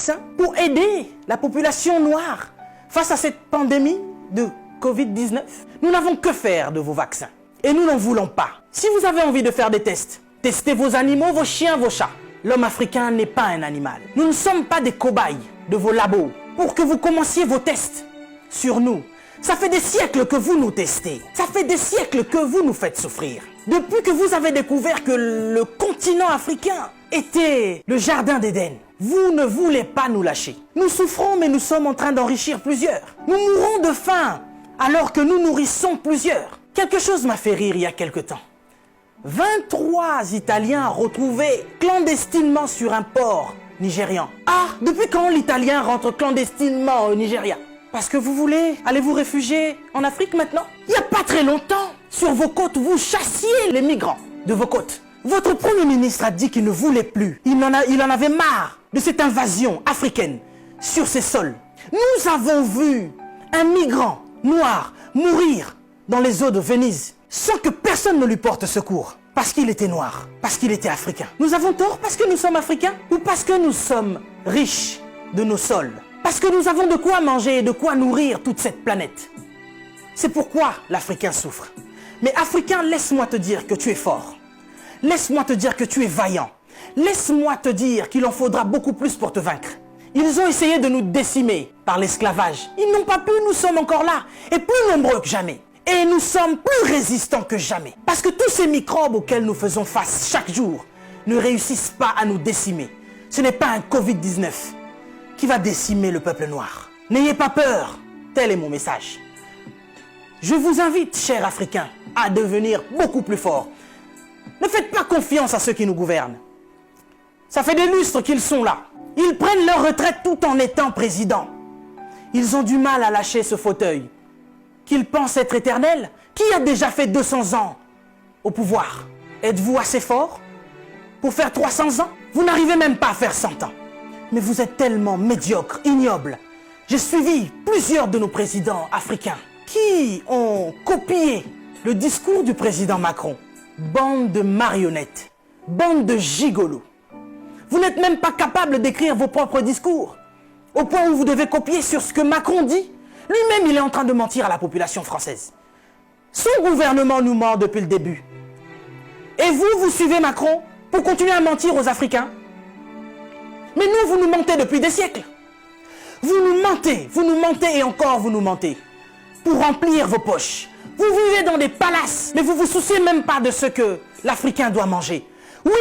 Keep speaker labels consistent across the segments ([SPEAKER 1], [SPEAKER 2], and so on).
[SPEAKER 1] vaccins pour aider la population noire face à cette pandémie de Covid-19. Nous n'avons que faire de vos vaccins. Et nous n'en voulons pas. Si vous avez envie de faire des tests, testez vos animaux, vos chiens, vos chats. L'homme africain n'est pas un animal. Nous ne sommes pas des cobayes de vos labos pour que vous commenciez vos tests sur nous. Ça fait des siècles que vous nous testez. Ça fait des siècles que vous nous faites souffrir. Depuis que vous avez découvert que le continent africain était le jardin d'Éden, vous ne voulez pas nous lâcher. Nous souffrons, mais nous sommes en train d'enrichir plusieurs. Nous mourons de faim alors que nous nourrissons plusieurs. Quelque chose m'a fait rire il y a quelque temps. 23 Italiens retrouvés clandestinement sur un port nigérian. Ah, depuis quand l'Italien rentre clandestinement au Nigeria? Parce que vous voulez aller vous réfugier en Afrique maintenant? Il n'y a pas très longtemps, sur vos côtes, vous chassiez les migrants de vos côtes. Votre Premier ministre a dit qu'il ne voulait plus. Il en avait marre de cette invasion africaine sur ses sols. Nous avons vu un migrant noir mourir dans les eaux de Venise sans que personne ne lui porte secours. Parce qu'il était noir, parce qu'il était africain. Nous avons tort parce que nous sommes africains ou parce que nous sommes riches de nos sols? Parce que nous avons de quoi manger et de quoi nourrir toute cette planète. C'est pourquoi l'Africain souffre. Mais Africain, laisse-moi te dire que tu es fort. Laisse-moi te dire que tu es vaillant. Laisse-moi te dire qu'il en faudra beaucoup plus pour te vaincre. Ils ont essayé de nous décimer par l'esclavage. Ils n'ont pas pu, nous sommes encore là. Et plus nombreux que jamais. Et nous sommes plus résistants que jamais. Parce que tous ces microbes auxquels nous faisons face chaque jour ne réussissent pas à nous décimer. Ce n'est pas un Covid-19 qui va décimer le peuple noir. N'ayez pas peur, tel est mon message. Je vous invite, chers Africains, à devenir beaucoup plus forts. Ne faites pas confiance à ceux qui nous gouvernent. Ça fait des lustres qu'ils sont là. Ils prennent leur retraite tout en étant présidents. Ils ont du mal à lâcher ce fauteuil qu'ils pensent être éternel. Qui a déjà fait 200 ans au pouvoir? Êtes-vous assez fort pour faire 300 ans? Vous n'arrivez même pas à faire 100 ans. Mais vous êtes tellement médiocre, ignoble. J'ai suivi plusieurs de nos présidents africains qui ont copié le discours du président Macron. Bande de marionnettes, bande de gigolos. Vous n'êtes même pas capable d'écrire vos propres discours, au point où vous devez copier sur ce que Macron dit. Lui-même, il est en train de mentir à la population française. Son gouvernement nous ment depuis le début. Et vous, vous suivez Macron pour continuer à mentir aux Africains? Mais nous, vous nous mentez depuis des siècles. Vous nous mentez et encore vous nous mentez. Pour remplir vos poches. Vous vivez dans des palaces, mais vous vous souciez même pas de ce que l'Africain doit manger. Oui,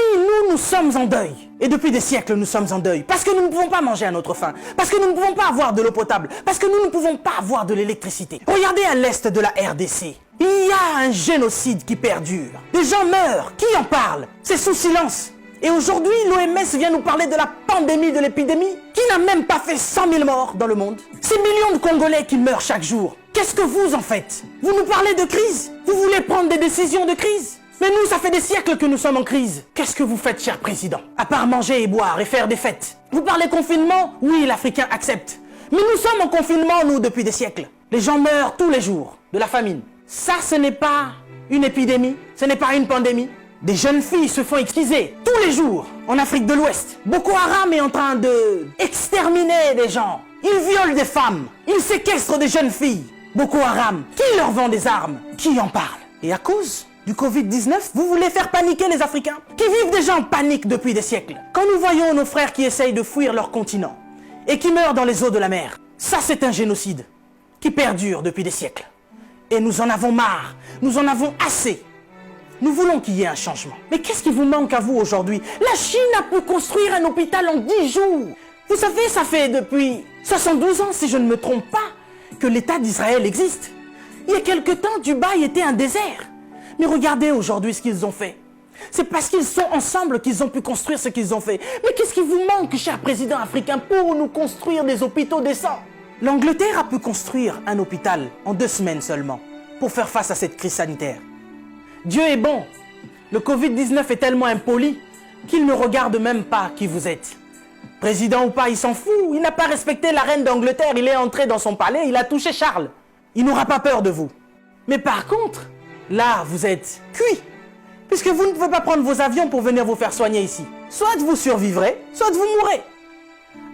[SPEAKER 1] nous sommes en deuil. Et depuis des siècles, nous sommes en deuil. Parce que nous ne pouvons pas manger à notre faim. Parce que nous ne pouvons pas avoir de l'eau potable. Parce que nous ne pouvons pas avoir de l'électricité. Regardez à l'est de la RDC. Il y a un génocide qui perdure. Des gens meurent. Qui en parle? C'est sous silence. Et aujourd'hui, l'OMS vient nous parler de la pandémie, de l'épidémie, qui n'a même pas fait 100 000 morts dans le monde. Ces millions de Congolais qui meurent chaque jour. Qu'est-ce que vous en faites? Vous nous parlez de crise? Vous voulez prendre des décisions de crise? Mais nous, ça fait des siècles que nous sommes en crise. Qu'est-ce que vous faites, cher président? À part manger et boire et faire des fêtes. Vous parlez confinement? Oui, l'Africain accepte. Mais nous sommes en confinement, nous, depuis des siècles. Les gens meurent tous les jours de la famine. Ça, ce n'est pas une épidémie. Ce n'est pas une pandémie. Des jeunes filles se font exquiser tous les jours en Afrique de l'Ouest. Boko Haram est en train de exterminer des gens. Ils violent des femmes. Ils séquestrent des jeunes filles. Boko Haram, qui leur vend des armes? Qui en parle? Et à cause du Covid-19, vous voulez faire paniquer les Africains qui vivent déjà en panique depuis des siècles. Quand nous voyons nos frères qui essayent de fuir leur continent et qui meurent dans les eaux de la mer, ça c'est un génocide qui perdure depuis des siècles. Et nous en avons marre, nous en avons assez. Nous voulons qu'il y ait un changement. Mais qu'est-ce qui vous manque à vous aujourd'hui? La Chine a pu construire un hôpital en 10 jours. Vous savez, ça fait depuis 72 ans, si je ne me trompe pas, que l'État d'Israël existe. Il y a quelque temps, Dubaï était un désert. Mais regardez aujourd'hui ce qu'ils ont fait. C'est parce qu'ils sont ensemble qu'ils ont pu construire ce qu'ils ont fait. Mais qu'est-ce qui vous manque, cher président africain, pour nous construire des hôpitaux décents? L'Angleterre a pu construire un hôpital en 2 semaines seulement pour faire face à cette crise sanitaire. Dieu est bon. Le Covid-19 est tellement impoli qu'il ne regarde même pas qui vous êtes. Président ou pas, il s'en fout. Il n'a pas respecté la reine d'Angleterre. Il est entré dans son palais, il a touché Charles. Il n'aura pas peur de vous. Mais par contre, là, vous êtes cuit. Puisque vous ne pouvez pas prendre vos avions pour venir vous faire soigner ici. Soit vous survivrez, soit vous mourrez.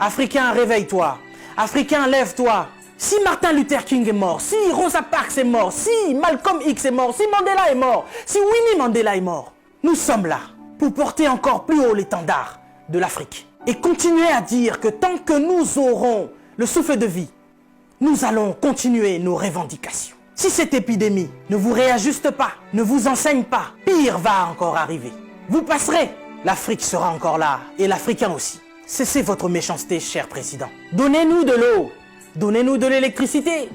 [SPEAKER 1] Africain, réveille-toi. Africain, lève-toi. Si Martin Luther King est mort, si Rosa Parks est mort, si Malcolm X est mort, si Mandela est mort, si Winnie Mandela est mort, nous sommes là pour porter encore plus haut l'étendard de l'Afrique. Et continuer à dire que tant que nous aurons le souffle de vie, nous allons continuer nos revendications. Si cette épidémie ne vous réajuste pas, ne vous enseigne pas, pire va encore arriver. Vous passerez, l'Afrique sera encore là, et l'Africain aussi. Cessez votre méchanceté, cher président. Donnez-nous de l'eau, donnez-nous de l'électricité,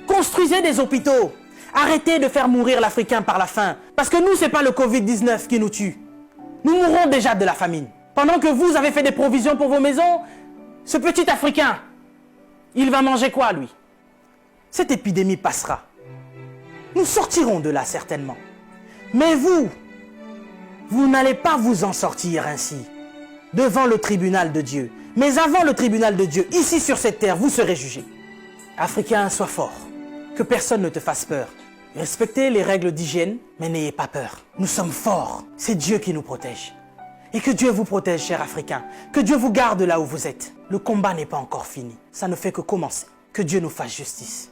[SPEAKER 1] construisez des hôpitaux, arrêtez de faire mourir l'Africain par la faim, parce que nous, ce n'est pas le Covid-19 qui nous tue. Nous mourrons déjà de la famine. Pendant que vous avez fait des provisions pour vos maisons, ce petit Africain, il va manger quoi, lui? Cette épidémie passera. Nous sortirons de là, certainement. Mais vous n'allez pas vous en sortir ainsi, devant le tribunal de Dieu. Mais avant le tribunal de Dieu, ici sur cette terre, vous serez jugés. Africain, sois fort. Que personne ne te fasse peur. Respectez les règles d'hygiène, mais n'ayez pas peur. Nous sommes forts. C'est Dieu qui nous protège. Et que Dieu vous protège, cher Africain. Que Dieu vous garde là où vous êtes. Le combat n'est pas encore fini. Ça ne fait que commencer. Que Dieu nous fasse justice.